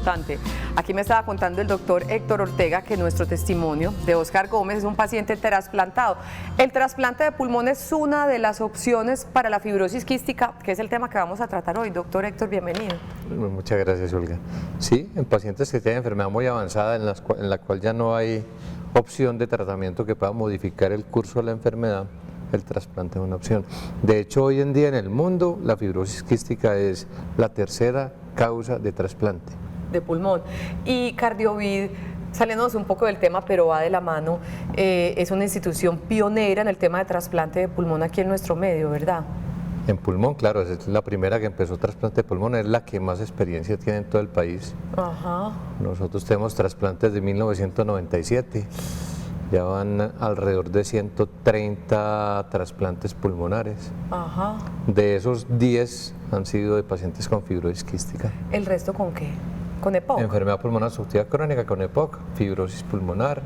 importante. Aquí me estaba contando el doctor Héctor Ortega que nuestro testimonio de Óscar Gómez es un paciente trasplantado. El trasplante de pulmón es una de las opciones para la fibrosis quística, que es el tema que vamos a tratar hoy. Doctor Héctor, bienvenido. Muchas gracias, Olga. Sí, en pacientes que tienen enfermedad muy avanzada, en la cual ya no hay opción de tratamiento que pueda modificar el curso de la enfermedad, el trasplante es una opción. De hecho, hoy en día en el mundo la fibrosis quística es la tercera causa de trasplante. De pulmón. Y Cardiovid, saliéndonos un poco del tema, pero va de la mano, es una institución pionera en el tema de trasplante de pulmón aquí en nuestro medio, ¿verdad? En pulmón, claro, es la primera que empezó trasplante de pulmón, es la que más experiencia tiene en todo el país. Ajá. Nosotros tenemos trasplantes de 1997. Ya van alrededor de 130 trasplantes pulmonares. Ajá. De esos 10 han sido de pacientes con fibrosis quística. ¿El resto con qué? ¿Con EPOC? Enfermedad pulmonar obstructiva crónica con EPOC, fibrosis pulmonar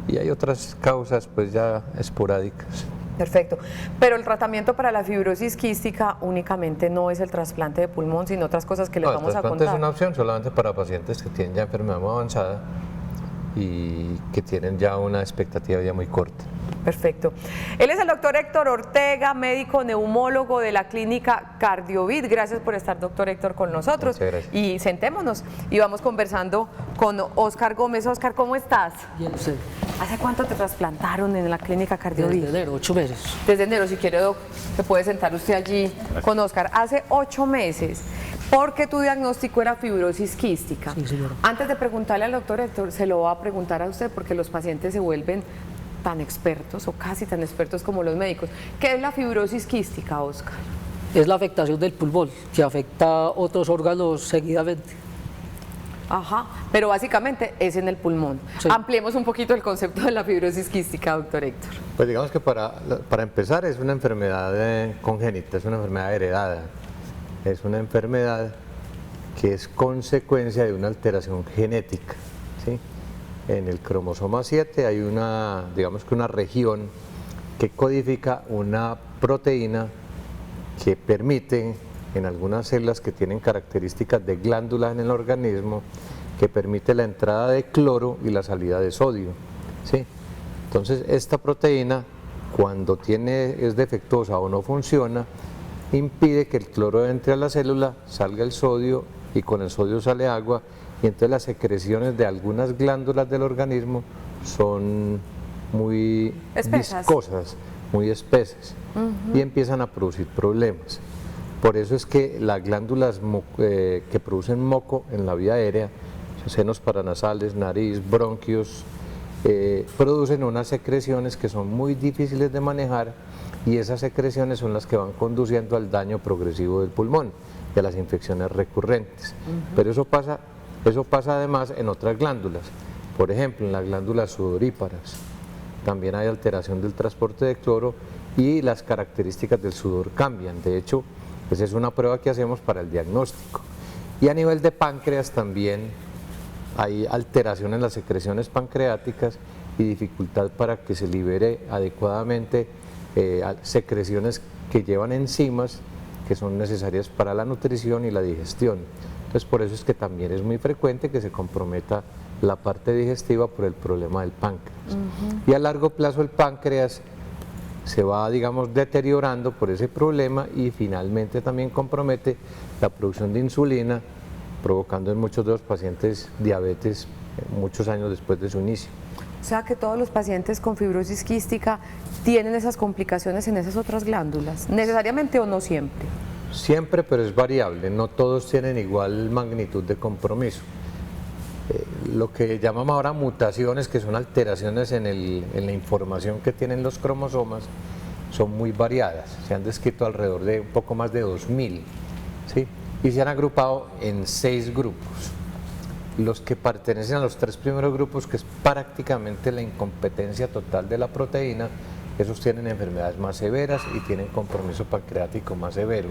y hay otras causas pues ya esporádicas. Perfecto. Pero el tratamiento para la fibrosis quística únicamente no es el trasplante de pulmón, sino otras cosas que les vamos a contar. El trasplante es una opción solamente para pacientes que tienen ya enfermedad muy avanzada y que tienen ya una expectativa ya muy corta. Perfecto. Él es el doctor Héctor Ortega, médico neumólogo de la clínica Cardiovid. Gracias por estar, doctor Héctor, con nosotros. Muchas gracias. Y sentémonos y vamos conversando con Óscar Gómez. Óscar, ¿cómo estás? Bien, usted. ¿Hace cuánto te trasplantaron en la clínica Cardiovid? Desde enero, 8 meses. Desde enero, si quiere, doc, se puede sentar usted allí con Óscar. Hace 8 meses. Porque tu diagnóstico era fibrosis quística. Sí, señora. Antes de preguntarle al doctor Héctor, se lo voy a preguntar a usted porque los pacientes se vuelven tan expertos o casi tan expertos como los médicos. ¿Qué es la fibrosis quística, Óscar? Es la afectación del pulmón, que afecta a otros órganos seguidamente. Ajá, pero básicamente es en el pulmón. Sí. Ampliemos un poquito el concepto de la fibrosis quística, doctor Héctor. Pues digamos que para empezar es una enfermedad congénita, es una enfermedad heredada. Es una enfermedad que es consecuencia de una alteración genética, ¿sí? En el cromosoma 7 hay digamos que una región que codifica una proteína que permite en algunas células que tienen características de glándulas en el organismo, que permite la entrada de cloro y la salida de sodio, ¿sí? Entonces esta proteína, cuando es defectuosa o no funciona, impide que el cloro entre a la célula, salga el sodio y con el sodio sale agua, y entonces las secreciones de algunas glándulas del organismo son muy viscosas, muy espesas, y empiezan a producir problemas. Por eso es que las glándulas que producen moco en la vía aérea, senos paranasales, nariz, bronquios, producen unas secreciones que son muy difíciles de manejar, y esas secreciones son las que van conduciendo al daño progresivo del pulmón y a las infecciones recurrentes. Pero eso pasa además en otras glándulas, por ejemplo en las glándulas sudoríparas. También hay alteración del transporte de cloro y las características del sudor cambian. De hecho, esa es una prueba que hacemos para el diagnóstico. Y a nivel de páncreas también hay alteración en las secreciones pancreáticas y dificultad para que se libere adecuadamente secreciones que llevan enzimas que son necesarias para la nutrición y la digestión. Entonces por eso es que también es muy frecuente que se comprometa la parte digestiva por el problema del páncreas. Y a largo plazo el páncreas se va, digamos, deteriorando por ese problema y finalmente también compromete la producción de insulina, provocando en muchos de los pacientes diabetes muchos años después de su inicio. O sea que todos los pacientes con fibrosis quística tienen esas complicaciones en esas otras glándulas, necesariamente o no siempre. Siempre, pero es variable, no todos tienen igual magnitud de compromiso. Lo que llamamos ahora mutaciones, que son alteraciones en la información que tienen los cromosomas, son muy variadas. Se han descrito alrededor de un poco más de 2000, ¿sí? Y se han agrupado en 6 grupos. Los que pertenecen a los 3 primeros grupos, que es prácticamente la incompetencia total de la proteína, esos tienen enfermedades más severas y tienen compromiso pancreático más severo.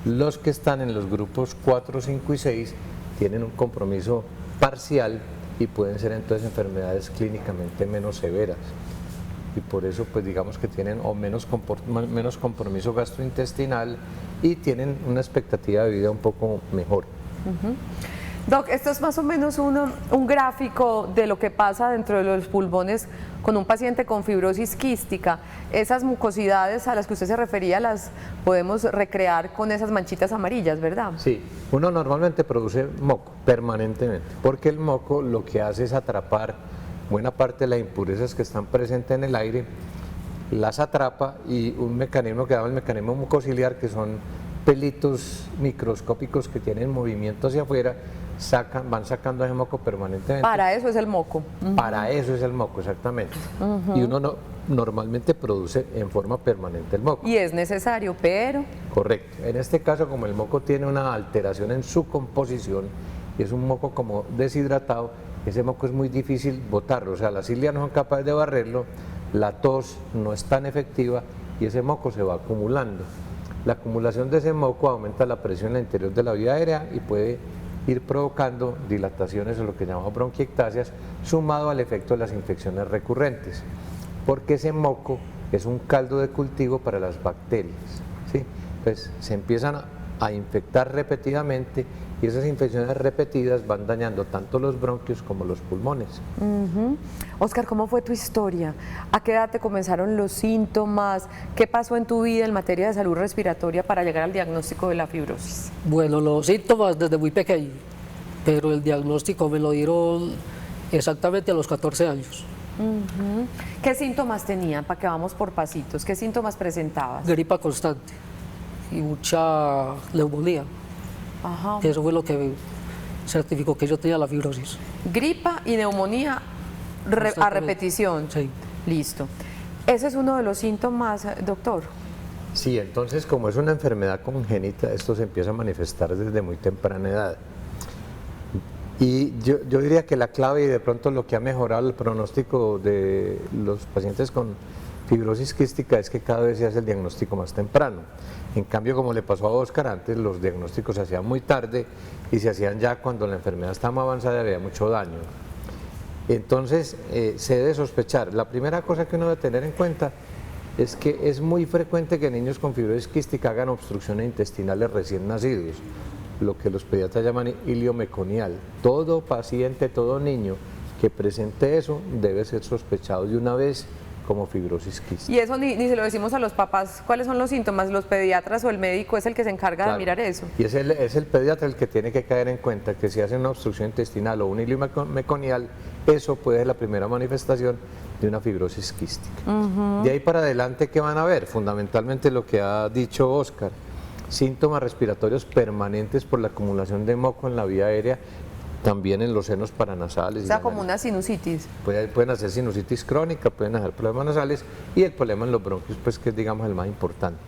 Los que están en los grupos 4, 5 y 6 tienen un compromiso parcial y pueden ser entonces enfermedades clínicamente menos severas. Y por eso pues digamos que tienen menos compromiso gastrointestinal y tienen una expectativa de vida un poco mejor. Doc, esto es más o menos un gráfico de lo que pasa dentro de los pulmones con un paciente con fibrosis quística. Esas mucosidades a las que usted se refería las podemos recrear con esas manchitas amarillas, ¿verdad? Sí, uno normalmente produce moco permanentemente, porque el moco lo que hace es atrapar buena parte de las impurezas que están presentes en el aire, las atrapa y un mecanismo que llama el mecanismo mucociliar, que son pelitos microscópicos que tienen movimiento hacia afuera, van sacando ese moco permanentemente. Para eso es el moco. Para eso es el moco, exactamente. Y uno normalmente produce en forma permanente el moco. Y es necesario, pero... Correcto. En este caso, como el moco tiene una alteración en su composición y es un moco como deshidratado, ese moco es muy difícil botarlo. O sea, las cilias no son capaces de barrerlo, la tos no es tan efectiva y ese moco se va acumulando. La acumulación de ese moco aumenta la presión en el interior de la vía aérea y puede ir provocando dilataciones o lo que llamamos bronquiectasias, sumado al efecto de las infecciones recurrentes, porque ese moco es un caldo de cultivo para las bacterias, ¿sí? Entonces se empiezan a infectar repetidamente y esas infecciones repetidas van dañando tanto los bronquios como los pulmones. Oscar, ¿cómo fue tu historia? ¿A qué edad te comenzaron los síntomas? ¿Qué pasó en tu vida en materia de salud respiratoria para llegar al diagnóstico de la fibrosis? Bueno, los síntomas desde muy pequeño, pero el diagnóstico me lo dieron exactamente a los 14 años. ¿Qué síntomas tenían? Para que vamos por pasitos. ¿Qué síntomas presentabas? Gripa constante y mucha neumonía. Ajá. Eso fue lo que certificó que yo tenía la fibrosis. Gripa y neumonía a repetición. Sí. Listo. Ese es uno de los síntomas, doctor. Sí, entonces como es una enfermedad congénita, esto se empieza a manifestar desde muy temprana edad. Y yo diría que la clave y de pronto lo que ha mejorado el pronóstico de los pacientes con fibrosis quística es que cada vez se hace el diagnóstico más temprano. En cambio, como le pasó a Oscar, antes los diagnósticos se hacían muy tarde y se hacían ya cuando la enfermedad estaba más avanzada y había mucho daño. Entonces, se debe sospechar. La primera cosa que uno debe tener en cuenta es que es muy frecuente que niños con fibrosis quística hagan obstrucciones intestinales recién nacidos, lo que los pediatras llaman ilio meconial. Todo paciente, todo niño que presente eso debe ser sospechado de una vez como fibrosis quística. Y eso ni se lo decimos a los papás. ¿Cuáles son los síntomas? ¿Los pediatras o el médico es el que se encarga Claro. de mirar eso? Y es el pediatra el que tiene que caer en cuenta que si hace una obstrucción intestinal o un ilio meconial, eso puede ser la primera manifestación de una fibrosis quística. De ahí para adelante, ¿qué van a ver? Fundamentalmente lo que ha dicho Oscar, síntomas respiratorios permanentes por la acumulación de moco en la vía aérea, también en los senos paranasales. O sea, como una sinusitis. Pueden hacer sinusitis crónica, pueden hacer problemas nasales y el problema en los bronquios, pues que es digamos el más importante.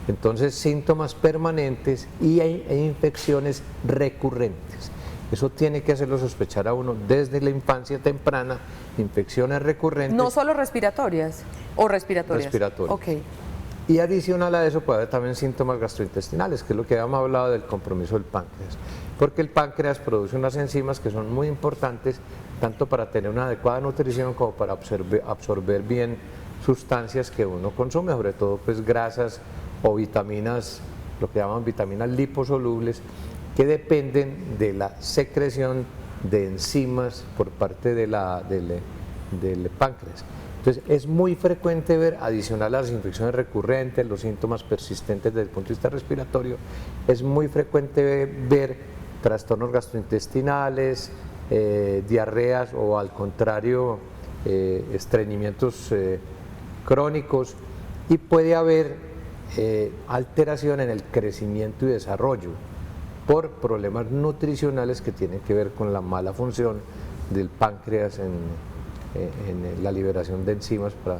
Entonces, síntomas permanentes e infecciones recurrentes. Eso tiene que hacerlo sospechar a uno desde la infancia temprana, infecciones recurrentes. No solo respiratorias o respiratorias. Respiratorias. Ok. Y adicional a eso puede haber también síntomas gastrointestinales, que es lo que habíamos hablado del compromiso del páncreas. Porque el páncreas produce unas enzimas que son muy importantes, tanto para tener una adecuada nutrición como para absorber bien sustancias que uno consume, sobre todo pues grasas o vitaminas, lo que llaman vitaminas liposolubles, que dependen de la secreción de enzimas por parte del páncreas. Entonces es muy frecuente ver, adicional a las infecciones recurrentes, los síntomas persistentes desde el punto de vista respiratorio, es muy frecuente ver trastornos gastrointestinales, diarreas o al contrario estreñimientos crónicos, y puede haber alteración en el crecimiento y desarrollo por problemas nutricionales que tienen que ver con la mala función del páncreas en la liberación de enzimas para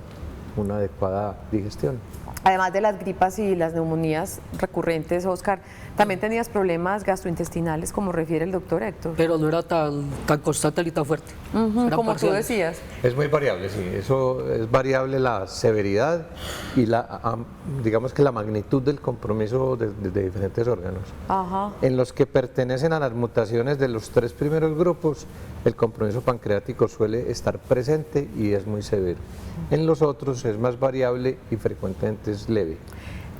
una adecuada digestión. Además de las gripas y las neumonías recurrentes, Oscar, también tenías problemas gastrointestinales, como refiere el doctor Héctor. Pero no era tan constante ni tan fuerte. Eran Como tú parciales. decías. Es muy variable, sí, eso es variable la severidad y digamos que la magnitud del compromiso de diferentes órganos. Ajá. En los que pertenecen a las mutaciones de los 3 primeros grupos, el compromiso pancreático suele estar presente y es muy severo. En los otros es más variable y frecuentemente es leve.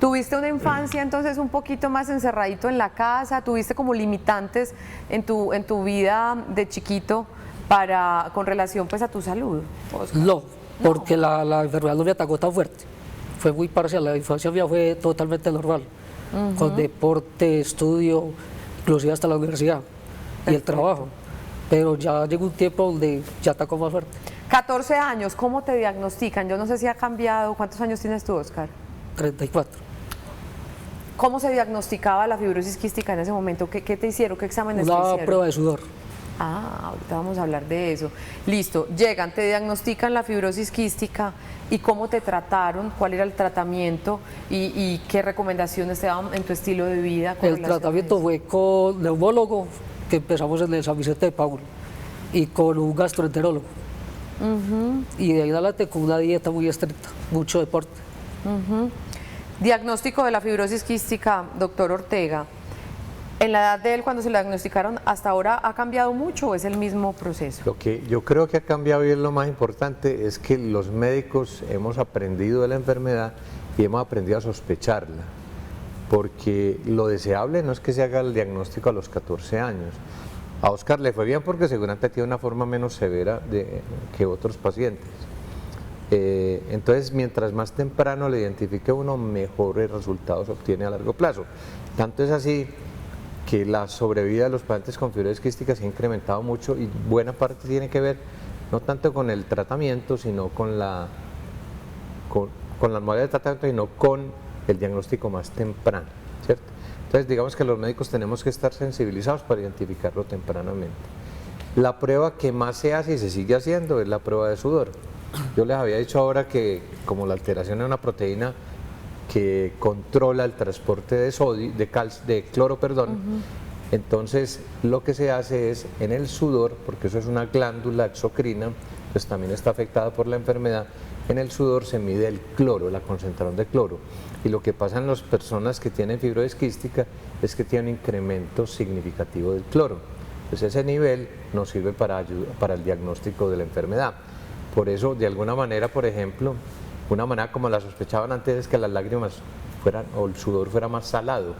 ¿Tuviste una infancia entonces un poquito más encerradito en la casa? ¿Tuviste como limitantes en tu vida de chiquito con relación pues a tu salud, Oscar? No, porque la enfermedad no me atacó tan fuerte. Fue muy parcial, la infancia mía fue totalmente normal, con deporte, estudio, inclusive hasta la universidad y el trabajo. Pero ya llegó un tiempo donde ya atacó más fuerte. 14 años, ¿cómo te diagnostican? Yo no sé si ha cambiado. ¿Cuántos años tienes tú, Oscar? 34. ¿Cómo se diagnosticaba la fibrosis quística en ese momento? ¿Qué te hicieron? ¿Qué exámenes te Una hicieron? prueba de sudor. Ah, ahorita vamos a hablar de eso. Listo, llegan, te diagnostican la fibrosis quística y cómo te trataron, cuál era el tratamiento y qué recomendaciones te daban en tu estilo de vida. El tratamiento fue con neumólogo, que empezamos en el San Vicente de Paúl, y con un gastroenterólogo. Y de ahí en adelante con una dieta muy estricta, mucho deporte. Diagnóstico de la fibrosis quística, doctor Ortega. ¿En la edad de él, cuando se lo diagnosticaron, hasta ahora ha cambiado mucho o es el mismo proceso? Lo que yo creo que ha cambiado y es lo más importante es que los médicos hemos aprendido de la enfermedad y hemos aprendido a sospecharla, porque lo deseable no es que se haga el diagnóstico a los 14 años. A Oscar le fue bien porque seguramente tiene una forma menos severa que otros pacientes. Entonces, mientras más temprano le identifique uno, mejores resultados obtiene a largo plazo. Tanto es así que la sobrevida de los pacientes con fibrosis quística se ha incrementado mucho y buena parte tiene que ver no tanto con el tratamiento, sino con la modalidad de tratamiento, sino con el diagnóstico más temprano, ¿cierto? Entonces, digamos que los médicos tenemos que estar sensibilizados para identificarlo tempranamente. La prueba que más se hace y se sigue haciendo es la prueba de sudor. Yo les había dicho ahora que como la alteración es una proteína que controla el transporte de cloro, entonces lo que se hace es en el sudor, porque eso es una glándula exocrina, pues también está afectada por la enfermedad, en el sudor se mide el cloro, la concentración de cloro, y lo que pasa en las personas que tienen fibrosis quística es que tienen un incremento significativo del cloro, pues ese nivel nos sirve para el diagnóstico de la enfermedad. Por eso, de alguna manera, por ejemplo, una manera como la sospechaban antes es que las lágrimas o el sudor fuera más salado.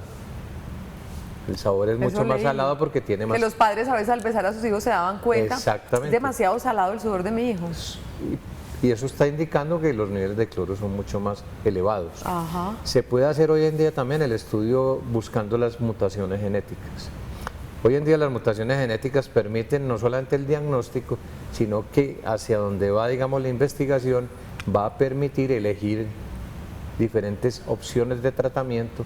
El sabor es mucho más salado porque tiene más... Que los padres a veces al besar a sus hijos se daban cuenta. Exactamente. Es demasiado salado el sudor de mi hijo. Y eso está indicando que los niveles de cloro son mucho más elevados. Ajá. Se puede hacer hoy en día también el estudio buscando las mutaciones genéticas. Hoy en día las mutaciones genéticas permiten no solamente el diagnóstico, sino que hacia donde va, digamos, la investigación, va a permitir elegir diferentes opciones de tratamiento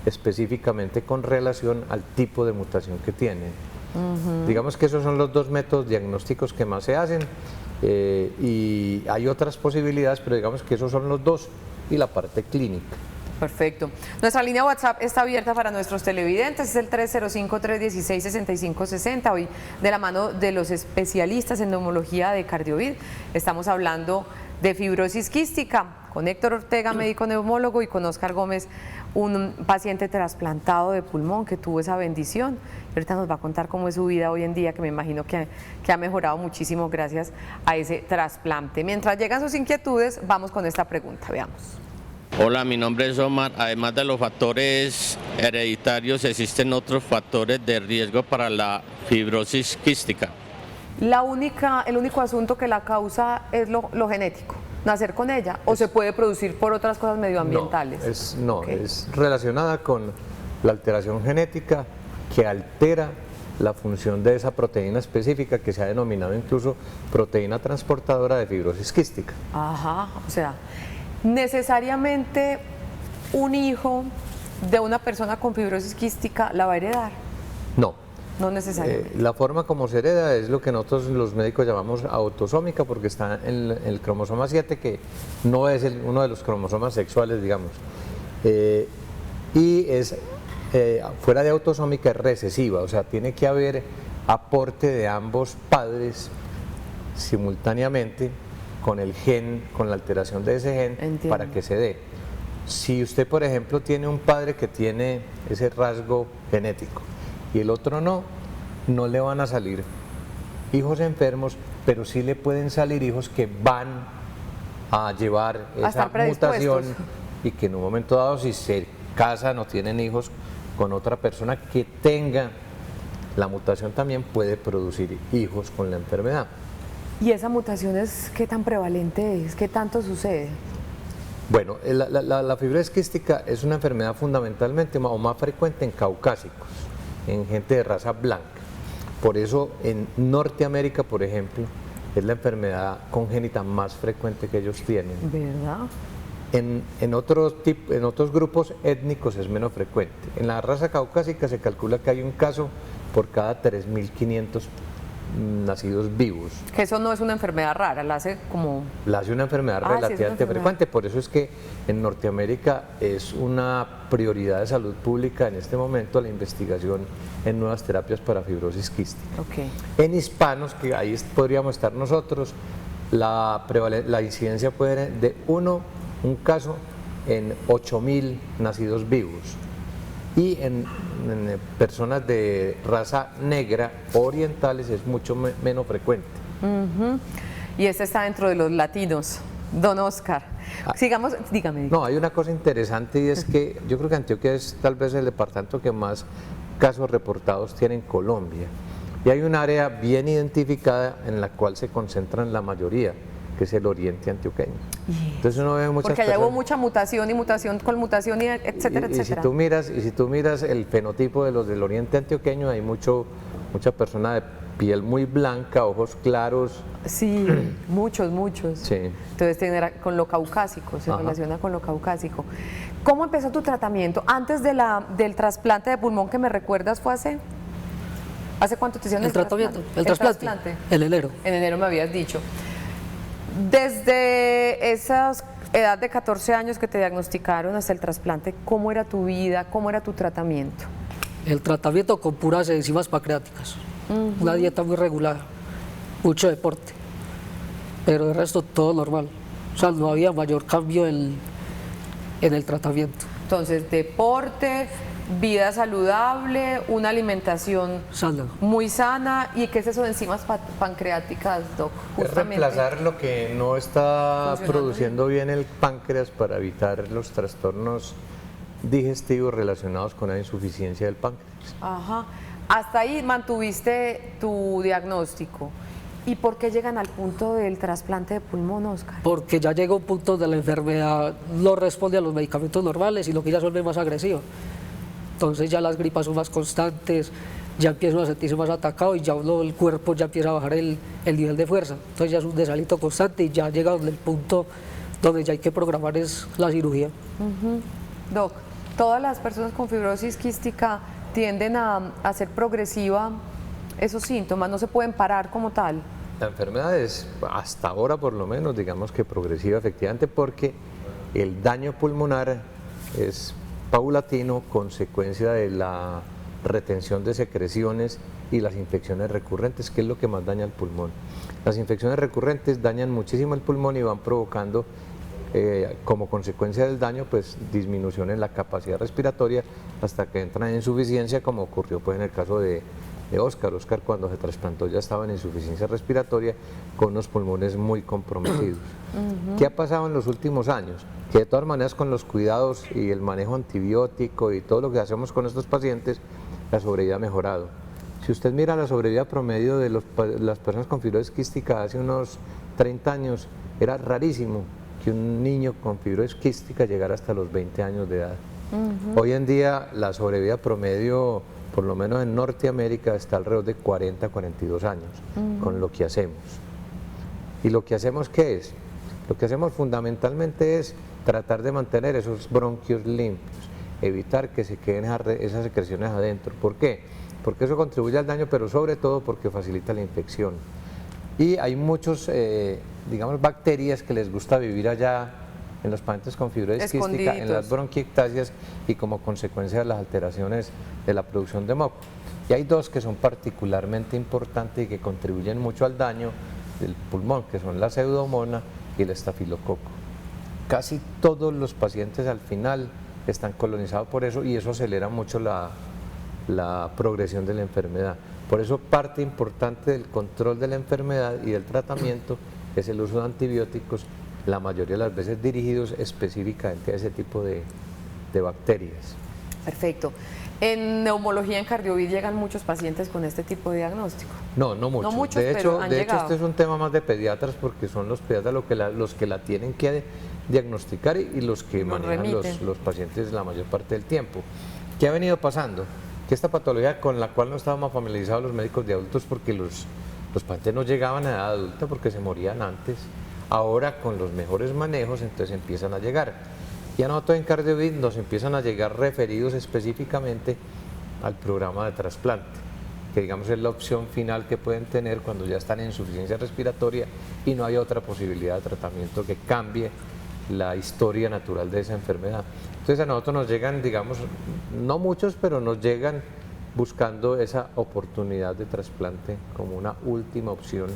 específicamente con relación al tipo de mutación que tienen. Digamos que esos son los dos métodos diagnósticos que más se hacen y hay otras posibilidades, pero digamos que esos son los dos y la parte clínica. Perfecto. Nuestra línea WhatsApp está abierta para nuestros televidentes, es el 305-316-6560. Hoy, de la mano de los especialistas en neumología de Cardiovid, estamos hablando de fibrosis quística con Héctor Ortega, médico neumólogo, y con Oscar Gómez, un paciente trasplantado de pulmón que tuvo esa bendición. Y ahorita nos va a contar cómo es su vida hoy en día, que me imagino que ha mejorado muchísimo gracias a ese trasplante. Mientras llegan sus inquietudes, vamos con esta pregunta, veamos. Hola, mi nombre es Omar. Además de los factores hereditarios, ¿existen otros factores de riesgo para la fibrosis quística? El único asunto que la causa es lo genético, nacer con ella, o se puede producir por otras cosas medioambientales. Es relacionada con la alteración genética que altera la función de esa proteína específica que se ha denominado incluso proteína transportadora de fibrosis quística. Ajá, o sea, necesariamente un hijo de una persona con fibrosis quística la va a heredar. No necesariamente. La forma como se hereda es lo que nosotros los médicos llamamos autosómica, porque está en el cromosoma 7, que no es uno de los cromosomas sexuales, digamos. Y es, fuera de autosómica, es recesiva, o sea, tiene que haber aporte de ambos padres simultáneamente con el gen, con la alteración de ese gen. Entiendo. Para que se dé. Si usted, por ejemplo, tiene un padre que tiene ese rasgo genético y el otro no le van a salir hijos enfermos, pero sí le pueden salir hijos que van a llevar esa mutación y que en un momento dado, si se casan o tienen hijos con otra persona que tenga la mutación, también puede producir hijos con la enfermedad. ¿Y esa mutación es qué tan prevalente es? ¿Qué tanto sucede? Bueno, la fibrosis quística es una enfermedad fundamentalmente o más frecuente en caucásicos, en gente de raza blanca. Por eso en Norteamérica, por ejemplo, es la enfermedad congénita más frecuente que ellos tienen. ¿Verdad? En otros grupos étnicos es menos frecuente. En la raza caucásica se calcula que hay un caso por cada 3.500 nacidos vivos. Que eso no es una enfermedad rara, la hace como... La hace una enfermedad Sí, es una relativamente enfermedad. frecuente, por eso es que en Norteamérica es una prioridad de salud pública en este momento la investigación en nuevas terapias para fibrosis quística. Ok. En hispanos, que ahí podríamos estar nosotros, la incidencia puede ser de un caso en 8.000 nacidos vivos. Y en personas de raza negra orientales es mucho menos frecuente. Y este está dentro de los latinos. Don Oscar, sigamos, dígame. No, hay una cosa interesante y es que yo creo que Antioquia es tal vez el departamento que más casos reportados tiene en Colombia. Y hay un área bien identificada en la cual se concentran la mayoría, que es el oriente antioqueño. Entonces uno ve muchas Porque allá hubo personas- mucha mutación y mutación con mutación, y etcétera, y si etcétera. tú miras el fenotipo de los del oriente antioqueño, hay mucha persona de piel muy blanca, ojos claros. Sí, muchos. Sí. Entonces tiene con lo caucásico, se Ajá. relaciona con lo caucásico. ¿Cómo empezó tu tratamiento? Antes del trasplante de pulmón que me recuerdas, ¿fue hace cuánto te hicieron El tratamiento, el trasplante, en enero. En enero me habías dicho. Desde esa edad de 14 años que te diagnosticaron hasta el trasplante, ¿cómo era tu vida? ¿Cómo era tu tratamiento? El tratamiento con puras enzimas pancreáticas, una dieta muy regular, mucho deporte, pero de resto todo normal. O sea, no había mayor cambio en el tratamiento. Entonces, deporte, vida saludable, una alimentación Sana. muy sana. ¿Y qué es eso de enzimas pancreáticas, Doc? Es reemplazar lo que no está Funcionando produciendo bien el páncreas para evitar los trastornos digestivos relacionados con la insuficiencia del páncreas. Ajá. Hasta ahí mantuviste tu diagnóstico. ¿Y por qué llegan al punto del trasplante de pulmón, Oscar? Porque ya llega un punto donde la enfermedad no responde a los medicamentos normales y lo que ya se vuelve más agresivo. Entonces ya las gripas son más constantes, ya empiezo a sentirse más atacado y ya el cuerpo ya empieza a bajar el nivel de fuerza. Entonces ya es un desalito constante y ya llega donde el punto donde ya hay que programar es la cirugía. Doc, todas las personas con fibrosis quística tienden a hacer progresiva esos síntomas, no se pueden parar como tal. La enfermedad es, hasta ahora por lo menos, digamos que progresiva efectivamente, porque el daño pulmonar es paulatino, consecuencia de la retención de secreciones y las infecciones recurrentes, que es lo que más daña el pulmón. Las infecciones recurrentes dañan muchísimo el pulmón y van provocando, como consecuencia del daño, pues disminución en la capacidad respiratoria hasta que entran en insuficiencia, como ocurrió pues en el caso de Oscar. Oscar, cuando se trasplantó, ya estaba en insuficiencia respiratoria con unos pulmones muy comprometidos. ¿Qué ha pasado en los últimos años? Que de todas maneras, con los cuidados y el manejo antibiótico y todo lo que hacemos con estos pacientes, la sobrevida ha mejorado. Si usted mira la sobrevida promedio de las personas con fibrosis quística hace unos 30 años, era rarísimo que un niño con fibrosis quística llegara hasta los 20 años de edad. Hoy en día la sobrevida promedio, por lo menos en Norteamérica, está alrededor de 40, 42 años con lo que hacemos. ¿Y lo que hacemos qué es? Lo que hacemos fundamentalmente es tratar de mantener esos bronquios limpios, evitar que se queden esas secreciones adentro. ¿Por qué? Porque eso contribuye al daño, pero sobre todo porque facilita la infección. Y hay muchos, digamos, bacterias que les gusta vivir allá en los pacientes con fibrosis quística, en las Escondiditos. bronquiectasias y como consecuencia de las alteraciones de la producción de moco. Y hay dos que son particularmente importantes y que contribuyen mucho al daño del pulmón, que son la pseudomonas y el estafilococo. Casi todos los pacientes al final están colonizados por eso y eso acelera mucho la progresión de la enfermedad. Por eso parte importante del control de la enfermedad y del tratamiento es el uso de antibióticos, la mayoría de las veces dirigidos específicamente a ese tipo de bacterias. Perfecto. En neumología, en Cardiovid, llegan muchos pacientes con este tipo de diagnóstico. No muchos. No muchos, de pero hecho, han de hecho, llegado. este es un tema más de pediatras porque son los pediatras los que la tienen que diagnosticar y los que Nos manejan remiten. los pacientes la mayor parte del tiempo. ¿Qué ha venido pasando? Que esta patología con la cual no estábamos familiarizados los médicos de adultos porque los pacientes no llegaban a edad adulta porque se morían antes, ahora con los mejores manejos entonces empiezan a llegar. Y a nosotros en Cardiovid nos empiezan a llegar referidos específicamente al programa de trasplante, que digamos es la opción final que pueden tener cuando ya están en insuficiencia respiratoria y no hay otra posibilidad de tratamiento que cambie la historia natural de esa enfermedad. Entonces a nosotros nos llegan, digamos, no muchos, pero nos llegan buscando esa oportunidad de trasplante como una última opción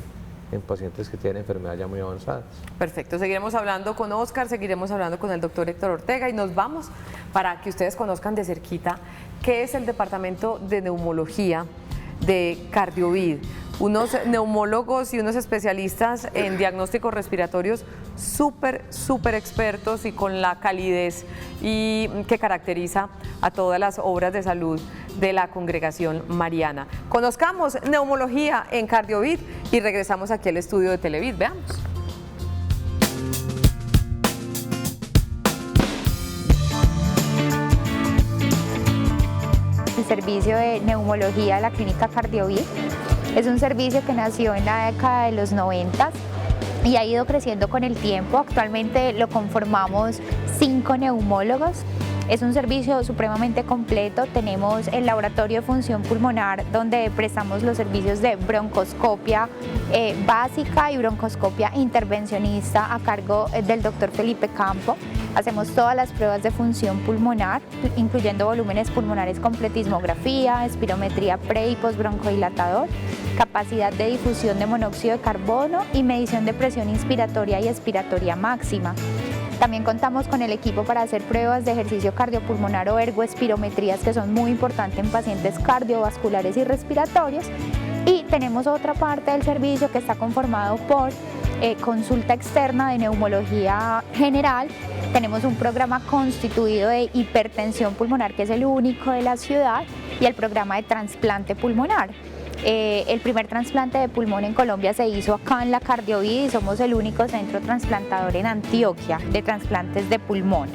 en pacientes que tienen enfermedades ya muy avanzadas. Perfecto, seguiremos hablando con Óscar, seguiremos hablando con el doctor Héctor Ortega y nos vamos para que ustedes conozcan de cerquita qué es el departamento de neumología de Cardiovid. Unos neumólogos y unos especialistas en diagnósticos respiratorios súper expertos y con la calidez y que caracteriza a todas las obras de salud de la Congregación Mariana. Conozcamos neumología en Cardiovid y regresamos aquí al estudio de Televid. Veamos. El servicio de neumología de la Clínica Cardiovid es un servicio que nació en la década de los 90 y ha ido creciendo con el tiempo. Actualmente lo conformamos 5 neumólogos. Es un servicio supremamente completo. Tenemos el laboratorio de función pulmonar donde prestamos los servicios de broncoscopia básica y broncoscopia intervencionista a cargo del doctor Felipe Campo. Hacemos todas las pruebas de función pulmonar, incluyendo volúmenes pulmonares con pletismografía, espirometría pre y postbroncodilatador, capacidad de difusión de monóxido de carbono y medición de presión inspiratoria y expiratoria máxima. También contamos con el equipo para hacer pruebas de ejercicio cardiopulmonar o ergoespirometrías que son muy importantes en pacientes cardiovasculares y respiratorios. Y tenemos otra parte del servicio que está conformado por consulta externa de neumología general. Tenemos un programa constituido de hipertensión pulmonar, que es el único de la ciudad, y el programa de trasplante pulmonar. El primer trasplante de pulmón en Colombia se hizo acá en la Cardiovid y somos el único centro trasplantador en Antioquia de trasplantes de pulmón.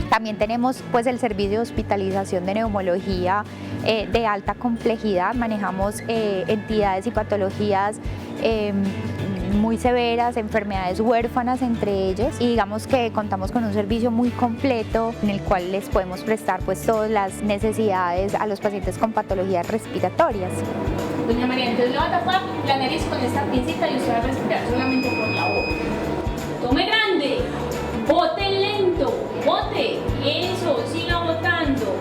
También tenemos pues el servicio de hospitalización de neumología de alta complejidad. Manejamos entidades y patologías muy severas, enfermedades huérfanas entre ellos, y digamos que contamos con un servicio muy completo en el cual les podemos prestar pues todas las necesidades a los pacientes con patologías respiratorias. Doña María, entonces le va a tapar la nariz con esta pincita y usted va a respirar solamente por la boca. Tome grande, bote lento, bote, eso, siga botando,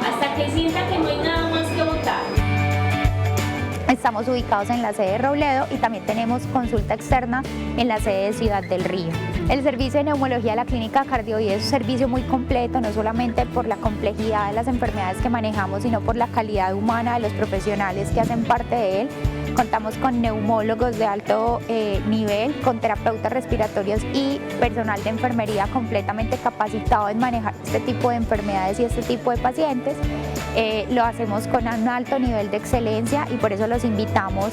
hasta que sienta que no hay nada más que botar. Estamos ubicados en la sede de Robledo y también tenemos consulta externa en la sede de Ciudad del Río. El servicio de neumología de la Clínica Cardiovid es un servicio muy completo, no solamente por la complejidad de las enfermedades que manejamos, sino por la calidad humana de los profesionales que hacen parte de él. Contamos con neumólogos de alto nivel, con terapeutas respiratorios y personal de enfermería completamente capacitado en manejar este tipo de enfermedades y este tipo de pacientes. Lo hacemos con un alto nivel de excelencia y por eso los invitamos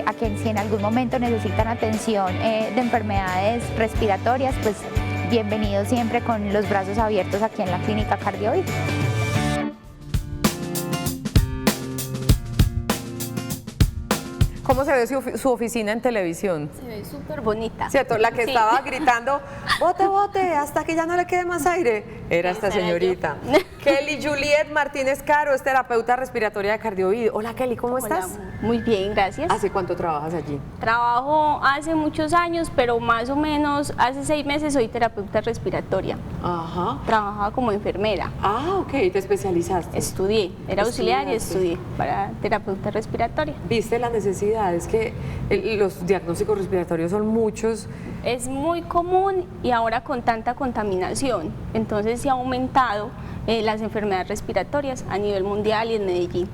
a que si en algún momento necesitan atención de enfermedades respiratorias, pues bienvenidos siempre con los brazos abiertos aquí en la Clínica Cardiovid. ¿Cómo se ve su oficina en televisión? Se ve súper bonita. ¿Cierto? La que Sí. estaba gritando, bote, bote, hasta que ya no le quede más aire, era esta Esa era señorita. yo. Kelly Juliet Martínez Caro es terapeuta respiratoria de Cardiovid. Hola Kelly, ¿cómo Hola, estás? muy bien, gracias. ¿Hace cuánto trabajas allí? Trabajo hace muchos años, pero más o menos hace 6 meses soy terapeuta respiratoria. Ajá. Trabajaba como enfermera. Ah, ok, te especializaste. Estudié, era auxiliar y Estudiaste. estudié para terapeuta respiratoria. ¿Viste la necesidad? Es que los diagnósticos respiratorios son muchos. Es muy común y ahora con tanta contaminación, entonces se ha aumentado las enfermedades respiratorias a nivel mundial y en Medellín.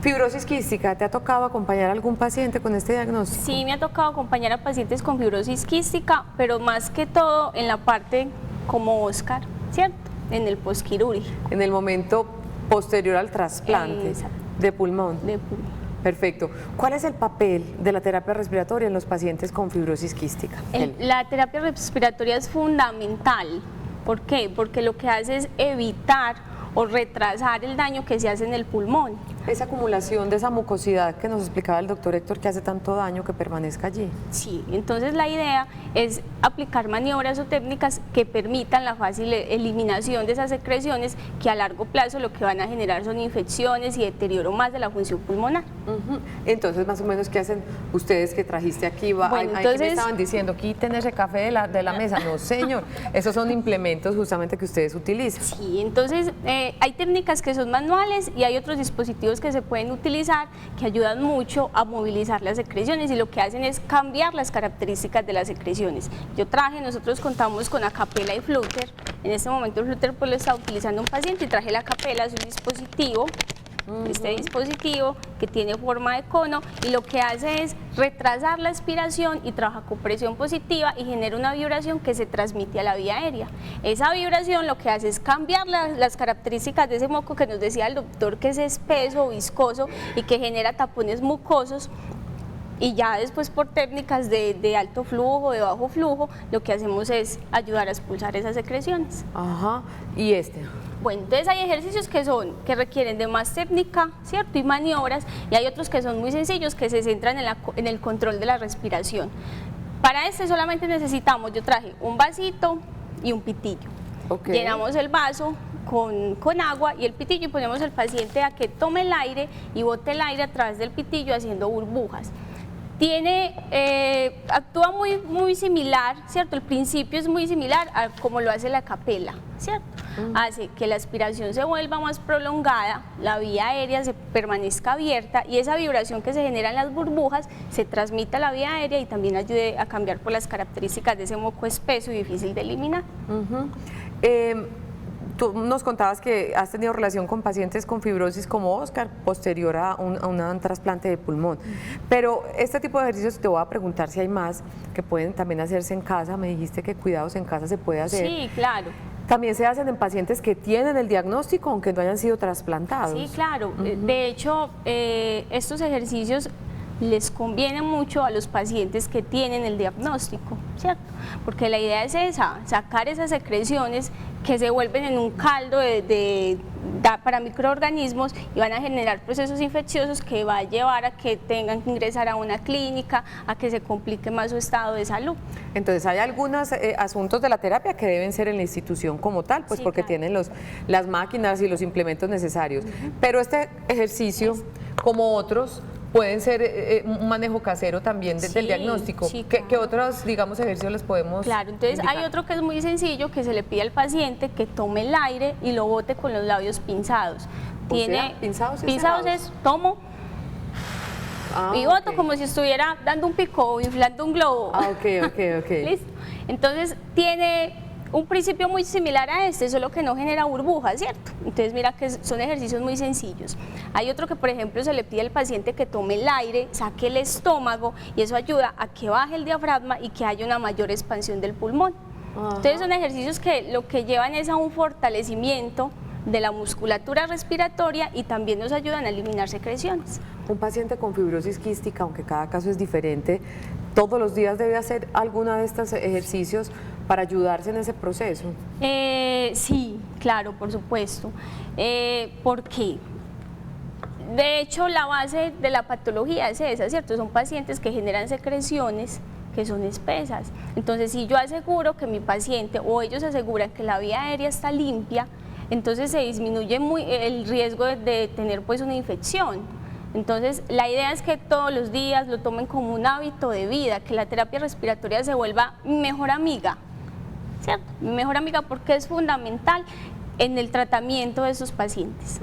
Fibrosis quística, ¿te ha tocado acompañar a algún paciente con este diagnóstico? Sí, me ha tocado acompañar a pacientes con fibrosis quística, pero más que todo en la parte como Oscar, ¿cierto? En el posquirúrgico. En el momento posterior al trasplante Exacto. de pulmón. De pulmón. Perfecto. ¿Cuál es el papel de la terapia respiratoria en los pacientes con fibrosis quística? La terapia respiratoria es fundamental. ¿Por qué? Porque lo que hace es evitar o retrasar el daño que se hace en el pulmón. Esa acumulación de esa mucosidad que nos explicaba el doctor Héctor que hace tanto daño que permanezca allí. Sí, entonces la idea es aplicar maniobras o técnicas que permitan la fácil eliminación de esas secreciones que a largo plazo lo que van a generar son infecciones y deterioro más de la función pulmonar. Entonces, más o menos, ¿qué hacen ustedes que trajiste aquí? Bueno, ¿Qué me entonces- estaban diciendo? Quiten ese café de la mesa. No, señor. Esos son implementos justamente que ustedes utilizan. Sí, entonces hay técnicas que son manuales y hay otros dispositivos que se pueden utilizar que ayudan mucho a movilizar las secreciones y lo que hacen es cambiar las características de las secreciones. Nosotros contamos con acapela y flúter. En este momento el flúter pues lo está utilizando un paciente y traje la acapela, es un dispositivo. Este dispositivo que tiene forma de cono y lo que hace es retrasar la expiración y trabaja con presión positiva y genera una vibración que se transmite a la vía aérea. Esa vibración lo que hace es cambiar las características de ese moco que nos decía el doctor, que es espeso, viscoso y que genera tapones mucosos. Y ya después por técnicas de alto flujo, de bajo flujo, lo que hacemos es ayudar a expulsar esas secreciones. Ajá. ¿Y este? Bueno, entonces hay ejercicios que requieren de más técnica, ¿cierto? Y maniobras, y hay otros que son muy sencillos, que se centran en el control de la respiración. Para este solamente necesitamos, yo traje un vasito y un pitillo. Okay. Llenamos el vaso con agua y el pitillo y ponemos al paciente a que tome el aire y bote el aire a través del pitillo haciendo burbujas. Actúa muy similar, ¿cierto? El principio es muy similar a como lo hace la acapela, ¿cierto? Hace que la aspiración se vuelva más prolongada, la vía aérea se permanezca abierta y esa vibración que se genera en las burbujas se transmite a la vía aérea y también ayude a cambiar por las características de ese moco espeso y difícil de eliminar. Tú nos contabas que has tenido relación con pacientes con fibrosis como Oscar posterior a un trasplante de pulmón. Pero este tipo de ejercicios, te voy a preguntar si hay más que pueden también hacerse en casa. Me dijiste que cuidados en casa se puede hacer. Sí, claro. También se hacen en pacientes que tienen el diagnóstico aunque no hayan sido trasplantados. Sí, claro. De hecho, estos ejercicios les conviene mucho a los pacientes que tienen el diagnóstico, ¿cierto? Porque la idea es esa, sacar esas secreciones que se vuelven en un caldo para microorganismos y van a generar procesos infecciosos que va a llevar a que tengan que ingresar a una clínica, a que se complique más su estado de salud. Entonces hay algunos asuntos de la terapia que deben ser en la institución como tal, pues Sí, porque claro. tienen las máquinas y los implementos necesarios. Pero este ejercicio, como otros, pueden ser un manejo casero también del Sí, diagnóstico. sí, ¿Qué claro. otros, digamos, ejercicios les podemos Claro, entonces indicar? hay otro que es muy sencillo, que se le pide al paciente que tome el aire y lo bote con los labios pinzados. O sea, pinzados y pinzados cerrados. es tomo Ah, y boto ok. como si estuviera dando un pico o inflando un globo. Ah, ok. ¿Listo? Entonces tiene un principio muy similar a este, solo que no genera burbujas, ¿cierto? Entonces mira que son ejercicios muy sencillos. Hay otro que, por ejemplo, se le pide al paciente que tome el aire, saque el estómago y eso ayuda a que baje el diafragma y que haya una mayor expansión del pulmón. Entonces son ejercicios que lo que llevan es a un fortalecimiento de la musculatura respiratoria y también nos ayudan a eliminar secreciones. Un paciente con fibrosis quística, aunque cada caso es diferente, todos los días debe hacer alguno de estos ejercicios para ayudarse en ese proceso. Sí, claro, por supuesto. ¿Por qué? De hecho, la base de la patología es esa, ¿cierto? Son pacientes que generan secreciones que son espesas. Entonces, si yo aseguro que mi paciente o ellos aseguran que la vía aérea está limpia, entonces se disminuye el riesgo de tener pues una infección. Entonces, la idea es que todos los días lo tomen como un hábito de vida, que la terapia respiratoria se vuelva mi mejor amiga, ¿cierto? Mi mejor amiga porque es fundamental en el tratamiento de esos pacientes.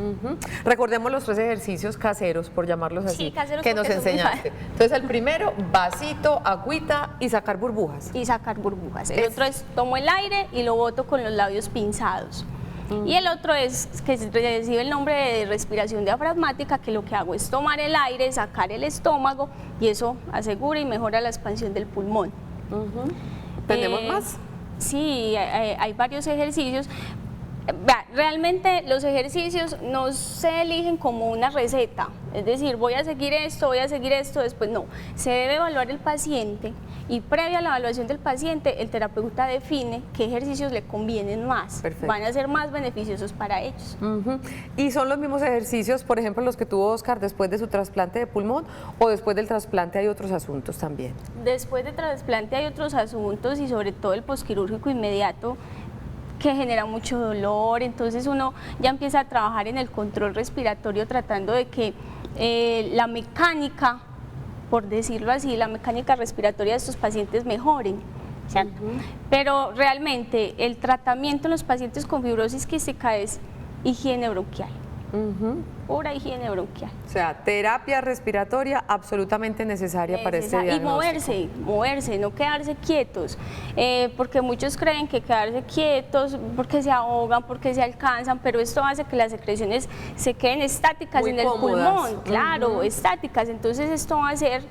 Recordemos los 3 ejercicios caseros, por llamarlos así, Sí, caseros que nos porque son muy enseñaste. Entonces, el primero, vasito, agüita y sacar burbujas. Y sacar burbujas. El Es- otro es tomo el aire y lo boto con los labios pinzados. Y el otro es que recibe el nombre de respiración diafragmática, que lo que hago es tomar el aire, sacar el estómago y eso asegura y mejora la expansión del pulmón. ¿Tenemos más? Sí, hay varios ejercicios. Vea, realmente los ejercicios no se eligen como una receta, es decir, voy a seguir esto, después no. Se debe evaluar el paciente y previa a la evaluación del paciente, el terapeuta define qué ejercicios le convienen más, Perfecto. van a ser más beneficiosos para ellos. ¿Y son los mismos ejercicios, por ejemplo, los que tuvo Oscar después de su trasplante de pulmón o después del trasplante hay otros asuntos también? Después de trasplante hay otros asuntos y sobre todo el posquirúrgico inmediato que genera mucho dolor, entonces uno ya empieza a trabajar en el control respiratorio tratando de que la mecánica, por decirlo así, la mecánica respiratoria de estos pacientes mejoren, ¿cierto? Pero realmente el tratamiento en los pacientes con fibrosis quística es higiene bronquial, pura higiene bronquial. O sea, terapia respiratoria absolutamente necesaria para este Y diagnóstico. moverse, no quedarse quietos, porque muchos creen que quedarse quietos porque se ahogan, porque se alcanzan, pero esto hace que las secreciones se queden estáticas Muy en el cómodas. pulmón, claro, estáticas, entonces esto va a hacer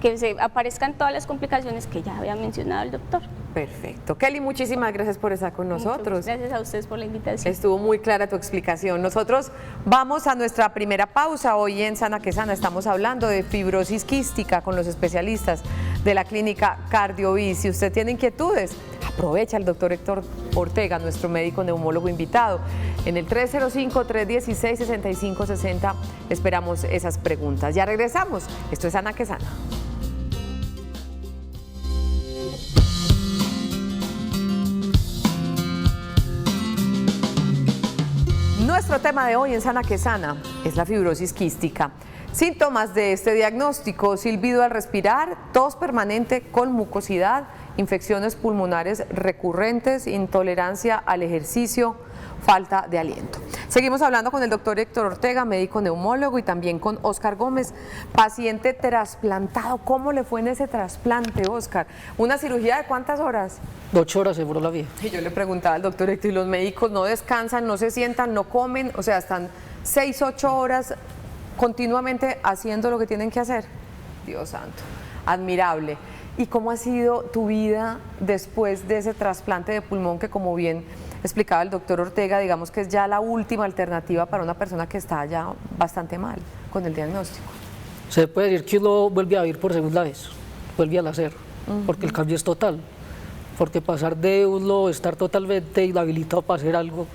que se aparezcan todas las complicaciones que ya había mencionado el doctor. Perfecto. Kelly, muchísimas gracias por estar con nosotros. Gracias a ustedes por la invitación. Estuvo muy clara tu explicación. Nosotros vamos a nuestra primera pausa. Hoy en Sana que Sana estamos hablando de fibrosis quística con los especialistas de la clínica CardioVis. Si usted tiene inquietudes, aprovecha al doctor Héctor Ortega, nuestro médico neumólogo invitado. En el 305-316-6560 esperamos esas preguntas. Ya regresamos. Esto es Sana que Sana. Nuestro tema de hoy en Sana que Sana es la fibrosis quística. Síntomas de este diagnóstico: silbido al respirar, tos permanente con mucosidad, infecciones pulmonares recurrentes, intolerancia al ejercicio, falta de aliento. Seguimos hablando con el doctor Héctor Ortega, médico neumólogo, y también con Oscar Gómez, paciente trasplantado. ¿Cómo le fue en ese trasplante, Oscar? ¿Una cirugía de cuántas horas? 8 horas se duró la vida. Y yo le preguntaba al doctor Héctor, ¿y los médicos no descansan, no se sientan, no comen? O sea, están 6, 8 horas continuamente haciendo lo que tienen que hacer. Dios santo, admirable. ¿Y cómo ha sido tu vida después de ese trasplante de pulmón que, como bien explicaba el doctor Ortega, digamos que es ya la última alternativa para una persona que está ya bastante mal con el diagnóstico? Se puede decir que uno vuelve a vivir por segunda vez, vuelve a nacer, porque el cambio es total. Porque pasar de uno estar totalmente inhabilitado para hacer algo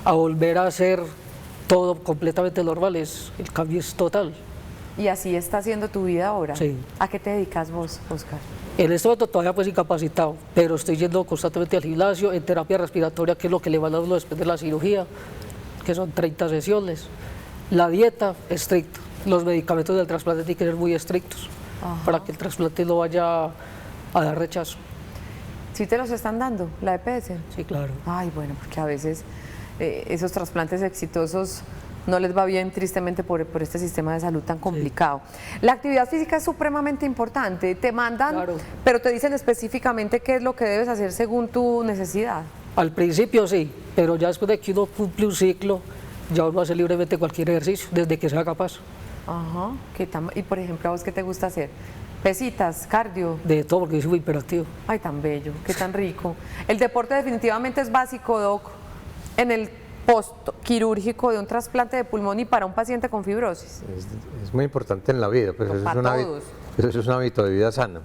a volver a hacer todo completamente normal, el cambio es total. ¿Y así está siendo tu vida ahora? Sí. ¿A qué te dedicas vos, Oscar? En este momento todavía pues incapacitado, pero estoy yendo constantemente al gimnasio, en terapia respiratoria, que es lo que le van a uno después de la cirugía, que son 30 sesiones. La dieta estricta, los medicamentos del trasplante tienen que ser muy estrictos para que el trasplante no vaya a dar rechazo. ¿Sí te los están dando, la EPS? Sí, claro. Ay, bueno, porque a veces esos trasplantes exitosos no les va bien, tristemente, por este sistema de salud tan complicado. La actividad física es supremamente importante. Te mandan, Claro. pero te dicen específicamente qué es lo que debes hacer según tu necesidad. Al principio sí, pero ya después de que uno cumple un ciclo, ya uno hace libremente cualquier ejercicio, desde que sea capaz. Ajá. Y por ejemplo, ¿a vos qué te gusta hacer? Pesitas, cardio. De todo, porque yo soy muy hiperactivo. Ay, tan bello, qué tan rico. El deporte definitivamente es básico, Doc, en el post-quirúrgico de un trasplante de pulmón y para un paciente con fibrosis. Es muy importante en la vida, pues Pero eso es, para un hábito, todos. eso es un hábito de vida sano.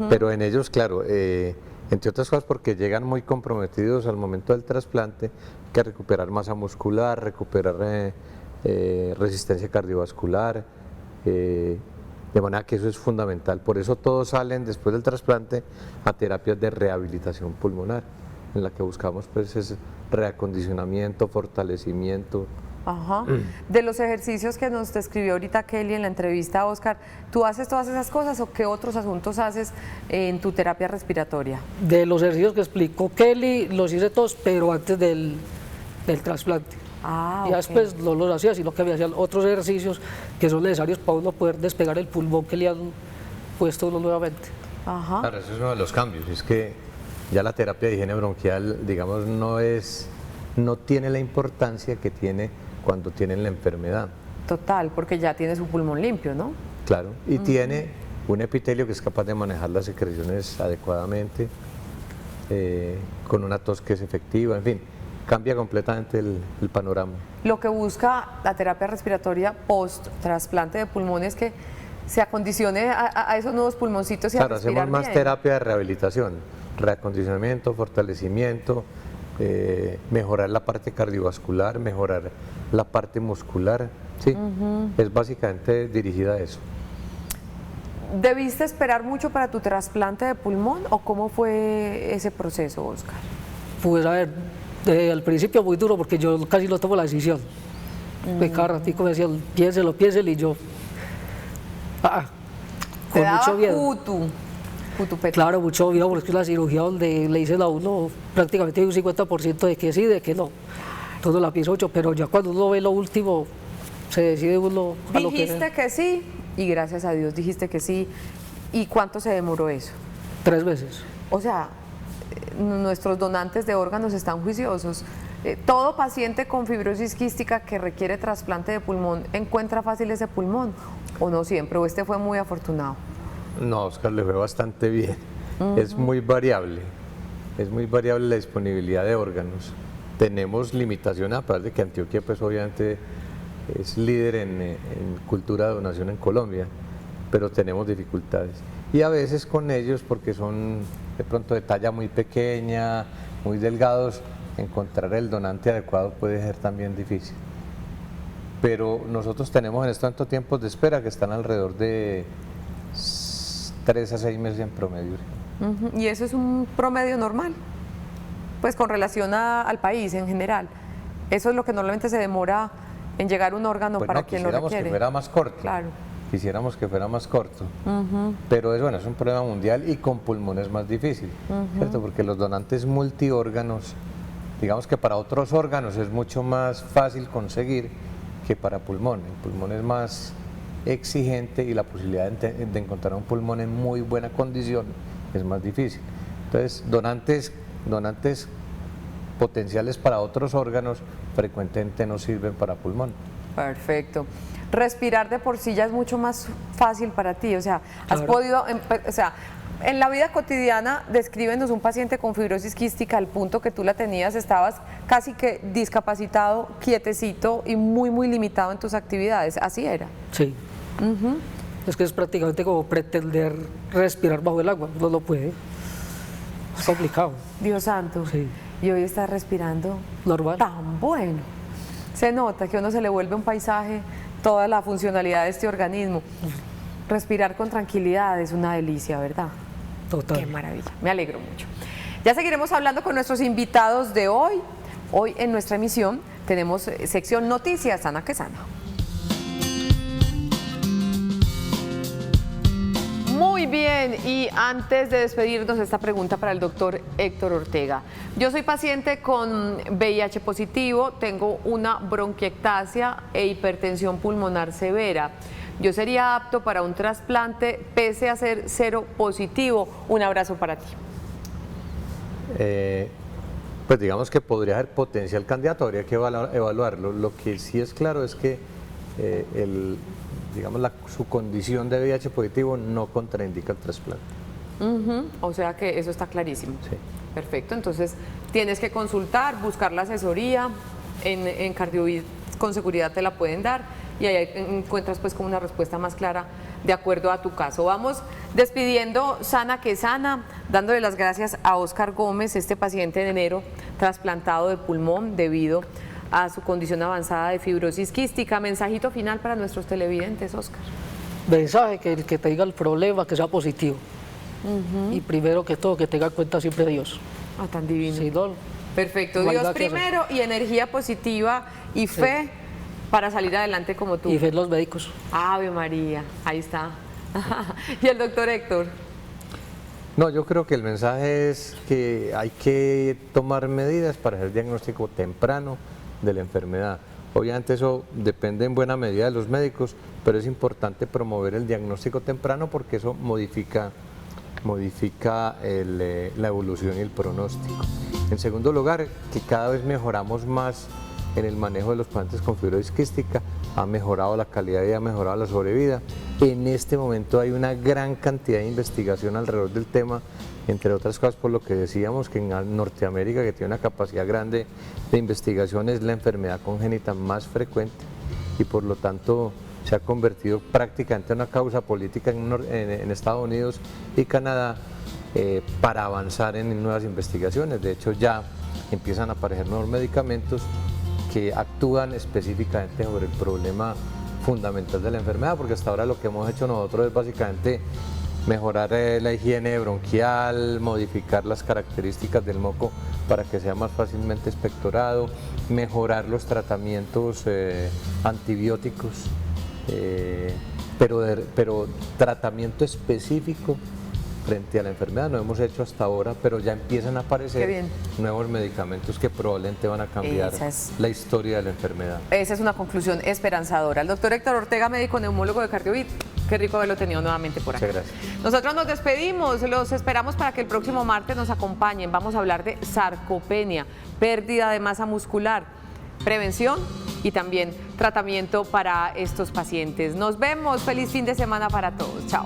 Pero en ellos, claro, entre otras cosas porque llegan muy comprometidos al momento del trasplante, hay que recuperar masa muscular, recuperar resistencia cardiovascular, de manera que eso es fundamental. Por eso todos salen después del trasplante a terapias de rehabilitación pulmonar, en la que buscamos pues ese reacondicionamiento, fortalecimiento. Ajá. De los ejercicios que nos describió ahorita Kelly en la entrevista a Oscar, ¿tú haces todas esas cosas o qué otros asuntos haces en tu terapia respiratoria? De los ejercicios que explicó Kelly, los hice todos, pero antes del trasplante. Ah, Y ok. después no los hacía, sino que me hacían otros ejercicios que son necesarios para uno poder despegar el pulmón que le han puesto a uno nuevamente. Ajá. Claro, eso es uno de los cambios, es que ya la terapia de higiene bronquial, digamos, no es no tiene la importancia que tiene cuando tienen la enfermedad. Total, porque ya tiene su pulmón limpio, ¿no? Claro, y tiene un epitelio que es capaz de manejar las secreciones adecuadamente, con una tos que es efectiva, en fin, cambia completamente el panorama. Lo que busca la terapia respiratoria post-trasplante de pulmón es que se acondicione a esos nuevos pulmoncitos y Claro, a respirar hacemos más bien. terapia de rehabilitación, reacondicionamiento, fortalecimiento, mejorar la parte cardiovascular, mejorar la parte muscular, ¿sí? Es básicamente dirigida a eso. ¿Debiste esperar mucho para tu trasplante de pulmón o cómo fue ese proceso, Oscar? Pues a ver, al principio muy duro porque yo casi no tomo la decisión. De cada ratico me decían, piénselo, piénselo, y yo, Te con daba mucho miedo. cutu peta. Claro, mucho miedo, porque es la cirugía donde le dicen a uno prácticamente un 50% de que sí, de que no. Todo la piensa mucho, pero ya cuando uno ve lo último, se decide uno a lo que... Dijiste que sí y gracias a Dios dijiste que sí. ¿Y cuánto se demoró eso? 3 veces. O sea, nuestros donantes de órganos están juiciosos. Todo paciente con fibrosis quística que requiere trasplante de pulmón encuentra fácil ese pulmón, o no siempre, o este fue muy afortunado. No, Oscar, le fue bastante bien. Es muy variable la disponibilidad de órganos. Tenemos limitación, a pesar de que Antioquia pues obviamente es líder en cultura de donación en Colombia, pero tenemos dificultades. Y a veces con ellos, porque son de pronto de talla muy pequeña, muy delgados, encontrar el donante adecuado puede ser también difícil. Pero nosotros tenemos en estos tantos tiempos de espera que están alrededor de 3 a 6 meses en promedio. Y eso es un promedio normal, pues con relación al país en general. Eso es lo que normalmente se demora en llegar un órgano Pues para no, quien lo quisiéramos requiere. que fuera más corto. Claro. Quisiéramos que fuera más corto, pero es bueno, es un problema mundial y con pulmón es más difícil, ¿cierto? Porque los donantes multiórganos, digamos que para otros órganos es mucho más fácil conseguir que para pulmón. El pulmón es más exigente y la posibilidad de encontrar un pulmón en muy buena condición es más difícil. Entonces, donantes potenciales para otros órganos frecuentemente no sirven para pulmón. Perfecto. Respirar de por sí ya es mucho más fácil para ti, o sea, has Claro. podido, o sea, en la vida cotidiana, descríbenos un paciente con fibrosis quística al punto que tú la tenías, estabas casi que discapacitado, quietecito y muy limitado en tus actividades, así era. Sí. Es que es prácticamente como pretender respirar bajo el agua, no lo puede. Es complicado, Dios santo, Sí. y hoy estás respirando normal. tan bueno. Se nota que a uno se le vuelve un paisaje toda la funcionalidad de este organismo. Respirar con tranquilidad es una delicia, ¿verdad? Total. Qué maravilla, me alegro mucho. Ya seguiremos hablando con nuestros invitados de hoy. Hoy en nuestra emisión tenemos sección Noticias Sana que Sana. Muy bien, y antes de despedirnos, esta pregunta para el doctor Héctor Ortega. Yo soy paciente con VIH positivo, tengo una bronquiectasia e hipertensión pulmonar severa. ¿Yo sería apto para un trasplante pese a ser cero positivo? Un abrazo para ti. Pues digamos que podría ser potencial candidato, habría que evaluarlo. Lo que sí es claro es que su condición de VIH positivo no contraindica el trasplante. O sea que eso está clarísimo. Sí. Perfecto, entonces tienes que consultar, buscar la asesoría, en Cardiovid con seguridad te la pueden dar y ahí encuentras pues como una respuesta más clara de acuerdo a tu caso. Vamos despidiendo Sana que Sana, dándole las gracias a Oscar Gómez, este paciente en enero trasplantado de pulmón debido a su condición avanzada de fibrosis quística. Mensajito final para nuestros televidentes, Oscar. Mensaje, que el que tenga el problema, que sea positivo. Y primero que todo, que tenga en cuenta siempre a Dios. Ah, tan divino. Si no, Perfecto, no hay Dios nada que hacer. primero y energía positiva y fe para salir adelante como tú. y ver los médicos. Ave María, ahí está. Y el doctor Héctor. No, yo creo que el mensaje es que hay que tomar medidas para hacer diagnóstico temprano de la enfermedad. Obviamente eso depende en buena medida de los médicos, pero es importante promover el diagnóstico temprano porque eso modifica la evolución y el pronóstico. En segundo lugar, que cada vez mejoramos más en el manejo de los pacientes con fibrosis quística, ha mejorado la calidad y ha mejorado la sobrevida. En este momento hay una gran cantidad de investigación alrededor del tema, entre otras cosas por lo que decíamos que en Norteamérica, que tiene una capacidad grande de investigación, es la enfermedad congénita más frecuente y por lo tanto se ha convertido prácticamente en una causa política en Estados Unidos y Canadá para avanzar en nuevas investigaciones. De hecho ya empiezan a aparecer nuevos medicamentos que actúan específicamente sobre el problema fundamental de la enfermedad, porque hasta ahora lo que hemos hecho nosotros es básicamente mejorar la higiene bronquial, modificar las características del moco para que sea más fácilmente expectorado, mejorar los tratamientos antibióticos, pero tratamiento específico frente a la enfermedad no hemos hecho hasta ahora, pero ya empiezan a aparecer nuevos medicamentos que probablemente van a cambiar la historia de la enfermedad. Esa es una conclusión esperanzadora. El doctor Héctor Ortega, médico neumólogo de Cardiovid, qué rico haberlo tenido nuevamente por aquí. Muchas gracias. Nosotros nos despedimos, los esperamos para que el próximo martes nos acompañen. Vamos a hablar de sarcopenia, pérdida de masa muscular, prevención y también tratamiento para estos pacientes. Nos vemos, feliz fin de semana para todos. Chao.